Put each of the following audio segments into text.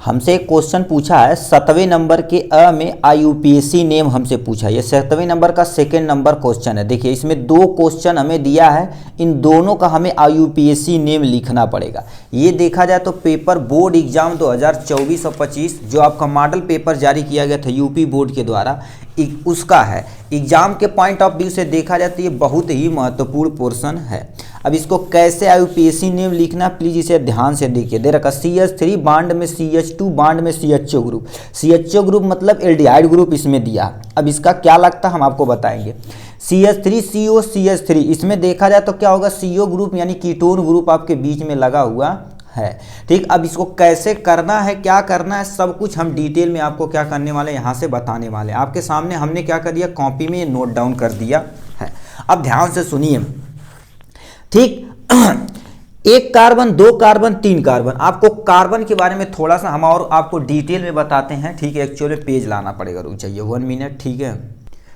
हमसे एक क्वेश्चन पूछा है 7वें नंबर के अ में IUPAC नेम हमसे पूछा है। ये 7वें नंबर का सेकेंड नंबर क्वेश्चन है। देखिए इसमें दो क्वेश्चन हमें दिया है, इन दोनों का हमें IUPAC नेम लिखना पड़ेगा। ये देखा जाए तो पेपर बोर्ड एग्जाम 2024 और 25 जो आपका मॉडल पेपर जारी किया गया था यूपी बोर्ड के द्वारा, उसका है। एग्जाम के पॉइंट ऑफ व्यू से देखा जाए तो ये बहुत ही महत्वपूर्ण पोर्शन है। अब इसको कैसे IUPAC नेम लिखना, प्लीज इसे ध्यान से देखिए। दे रखा CH3 बांड में CH2 बांड में CHO ग्रुप। CHO ग्रुप मतलब एल्डिहाइड ग्रुप इसमें दिया। अब इसका क्या लगता है हम आपको बताएंगे। CH3CO CH3 इसमें देखा जाए तो क्या होगा, CO ग्रुप यानी कीटोन ग्रुप आपके बीच में लगा हुआ है। ठीक, अब इसको कैसे करना है, क्या करना है, सब कुछ हम डिटेल में आपको क्या करने वाले हैं यहाँ से बताने वाले हैं। आपके सामने हमने क्या कर दिया, कॉपी में नोट डाउन कर दिया है। अब ध्यान से सुनिए। ठीक, एक कार्बन, दो कार्बन, तीन कार्बन। आपको कार्बन के बारे में थोड़ा सा हम और आपको डिटेल में बताते हैं। ठीक है, एक्चुअली पेज लाना पड़ेगा, रुक जाइए 1 मिनट। ठीक है,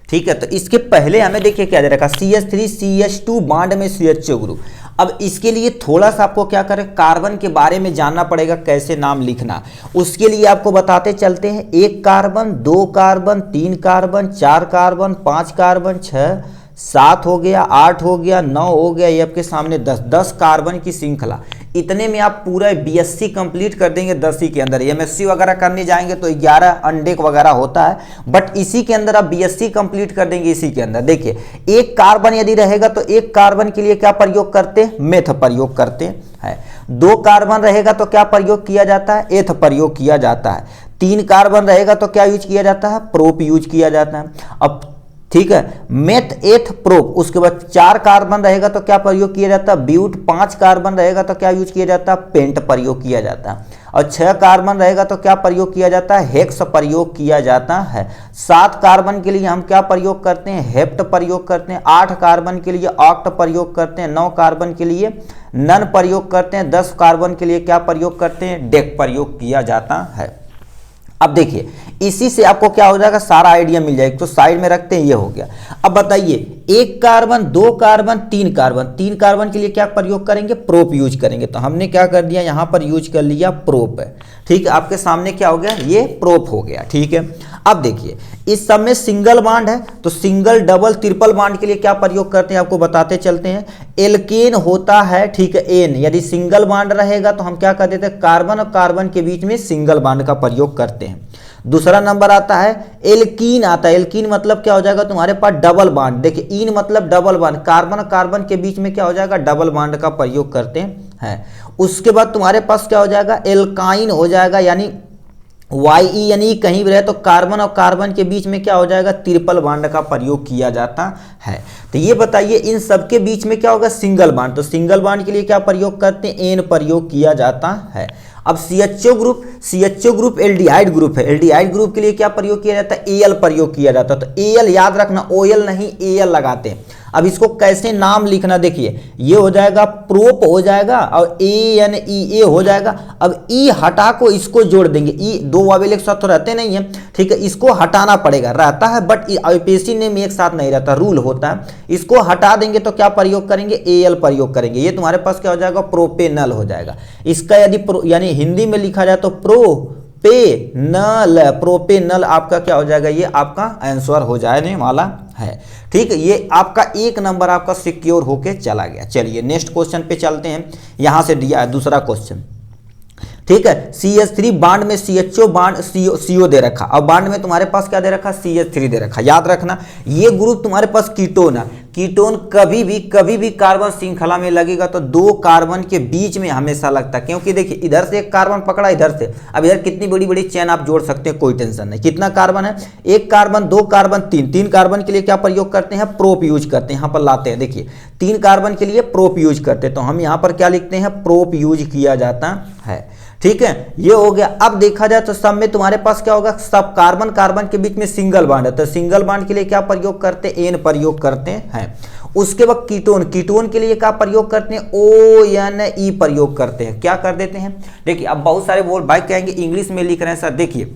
ठीक है। तो इसके पहले हमें देखिए क्या दे रखा, CH3 CH2 बांड में CHO ग्रुप। अब इसके लिए थोड़ा सा आपको क्या करें, कार्बन के बारे में जानना पड़ेगा, कैसे नाम लिखना। उसके लिए आपको बताते चलते हैं। एक कार्बन, दो कार्बन, तीन कार्बन, चार कार्बन, पांच कार्बन, 6 7 हो गया, 8 हो गया, 9 हो गया, ये आपके सामने 10 कार्बन की श्रृंखला। इतने में आप पूरा BSc कंप्लीट कर देंगे 10 ही के अंदर। MSc वगैरह करने जाएंगे तो 11 अनडेक वगैरह होता है, बट इसी के अंदर आप BSc कंप्लीट कर देंगे इसी के अंदर। देखिए एक कार्बन यदि रहेगा तो एक कार्बन के लिए क्या प्रयोग करते हैं, मेथ प्रयोग करते हैं। दो कार्बन रहेगा तो क्या प्रयोग किया जाता है, एथ प्रयोग किया जाता है। तीन कार्बन रहेगा तो क्या यूज किया जाता है, प्रोप यूज किया जाता है। अब ठीक है, मेथ एथ प्रोप। उसके बाद चार कार्बन रहेगा तो क्या प्रयोग किया जाता है, ब्यूट। पांच कार्बन रहेगा तो क्या यूज किया जाता है, पेंट प्रयोग किया जाता है। और 6 कार्बन रहेगा तो क्या प्रयोग किया जाता है, हेक्स प्रयोग किया जाता है। 7 कार्बन के लिए हम क्या प्रयोग करते हैं, हेप्ट प्रयोग करते हैं। 8 कार्बन के लिए ऑक्ट प्रयोग करते हैं। 9 कार्बन के लिए नन प्रयोग करते हैं। 10 कार्बन के लिए क्या प्रयोग करते हैं, डेक प्रयोग किया जाता है। अब देखिए इसी से आपको क्या हो जाएगा, सारा आइडिया मिल जाएगा। तो साइड में रखते हैं, ये हो गया। अब बताइए एक कार्बन, दो कार्बन, तीन कार्बन। तीन कार्बन के लिए क्या प्रयोग करेंगे, प्रोप यूज करेंगे। तो हमने क्या कर दिया, यहां पर यूज कर लिया प्रोप है। ठीक है, आपके सामने क्या हो गया, ये प्रोप हो गया। ठीक है, अब देखिए इस सब में सिंगल बांड है तो सिंगल, डबल, ट्रिपल बांड के लिए क्या प्रयोग करते हैं आपको बताते चलते हैं। एल्केन होता है, ठीक है, एन। यदि सिंगल बांड रहेगा तो हम क्या कर देते हैं, कार्बन और कार्बन के बीच में सिंगल बांड का प्रयोग करते हैं। दूसरा नंबर आता है एल्कीन आता है। एल्कीन मतलब क्या हो जाएगा, तुम्हारे पास डबल बांड। देखिए इन मतलब डबल बांड, कार्बन और कार्बन के बीच में क्या हो जाएगा, डबल बांड का प्रयोग करते हैं। उसके बाद तुम्हारे पास क्या हो जाएगा, एल्काइन हो जाएगा, यानी YE यानी कहीं भी रहे तो कार्बन और कार्बन के बीच में क्या हो जाएगा, ट्रिपल बांड का प्रयोग किया जाता है। तो ये बताइए इन सबके बीच में क्या होगा, सिंगल बांड। तो सिंगल बांड के लिए क्या प्रयोग करते हैं, एन प्रयोग किया जाता है। अब CHO ग्रुप एल्डिहाइड ग्रुप है। एल्डिहाइड ग्रुप के लिए क्या प्रयोग किया जाता है, Al प्रयोग किया जाता है। तो Al याद रखना, OL नहीं Al लगाते हैं। अब इसको कैसे नाम लिखना, देखिए ये हो जाएगा प्रोप हो जाएगा और ANEA हो जाएगा। अब E हटा को इसको जोड़ देंगे। E दो वावेल एक साथ तो रहते नहीं है, ठीक है, इसको हटाना पड़ेगा। रहता है बट IUPAC नेम एक साथ नहीं रहता, रूल होता है। इसको हटा देंगे तो क्या प्रयोग करेंगे, Al प्रयोग करेंगे। ये तुम्हारे पास क्या हो जाएगा, प्रोपेनल हो जाएगा। इसका यदि यानी हिंदी में लिखा जाए तो प्रोपेनल। प्रोपेनल आपका क्या हो जाएगा, ये आपका आंसर हो जाने वाला है। ठीक है, ये आपका एक नंबर आपका सिक्योर होके चला गया। चलिए नेक्स्ट क्वेश्चन पे चलते हैं। यहां से दिया है दूसरा क्वेश्चन। ठीक है, CH3 बांड में CHO बांड CO दे रखा। अब बांड में तुम्हारे पास क्या दे रखा, CH3 दे रखा। याद रखना ये ग्रुप तुम्हारे पास कीटोन है। कीटोन कभी भी कार्बन श्रृंखला में लगेगा तो दो कार्बन के बीच में हमेशा लगता है, क्योंकि देखिए इधर से एक कार्बन पकड़ा, इधर से। अब इधर कितनी बड़ी बड़ी चेन आप जोड़ सकते हैं, कोई टेंशन नहीं। कितना कार्बन है, एक कार्बन, दो कार्बन, तीन। तीन कार्बन के लिए क्या प्रयोग करते हैं, प्रोप यूज करते हैं। यहाँ पर लाते हैं, देखिए 3 कार्बन के लिए प्रोप यूज करते हैं। तो हम यहाँ पर क्या लिखते हैं, प्रोप यूज किया जाता है। ठीक है, ये हो गया। अब देखा जाए तो सब में तुम्हारे पास क्या होगा, सब कार्बन कार्बन के बीच में सिंगल बांड है। तो सिंगल बांड के लिए क्या प्रयोग करते हैं, एन प्रयोग करते हैं। उसके बाद कीटोन के लिए क्या प्रयोग करते हैं, ONE प्रयोग करते हैं। क्या कर देते हैं, देखिए अब बहुत सारे बोल भाई कहेंगे इंग्लिश में लिख रहे हैं सर। देखिए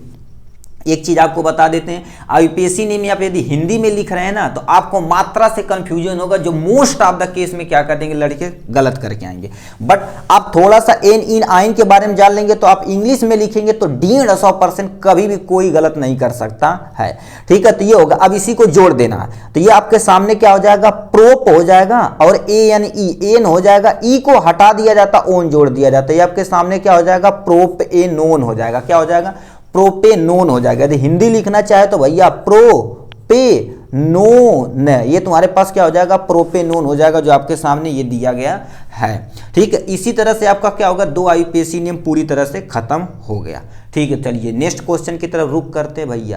एक चीज आपको बता देते हैं, आईयूपीएसी नेम आप यदि हिंदी में लिख रहे हैं ना तो आपको मात्रा से कंफ्यूजन होगा, जो मोस्ट ऑफ द केस में क्या कर देंगे लड़के गलत करके आएंगे। बट आप थोड़ा सा एन इन आइन के बारे में जान लेंगे तो आप इंग्लिश में लिखेंगे तो 150% कभी भी कोई गलत नहीं कर सकता है। ठीक है, तो ये होगा। अब इसी को जोड़ देना है तो ये आपके सामने क्या हो जाएगा, प्रोप हो जाएगा और एन हो जाएगा, ई को हटा दिया जाता, ओन जोड़ दिया जाता, ये आपके सामने क्या हो जाएगा, प्रोपेनोन हो जाएगा। क्या हो जाएगा, प्रोपेनोन हो जाएगा। यदि हिंदी लिखना चाहे तो भैया प्रोपेनोन, ये तुम्हारे पास क्या हो जाएगा, प्रोपेनोन हो जाएगा, जो आपके सामने ये दिया गया है। ठीक है, इसी तरह से आपका क्या होगा, 2 आईयूपीएसी नेम पूरी तरह से खत्म हो गया। ठीक है, चलिए नेक्स्ट क्वेश्चन की तरफ रुख करते हैं भैया।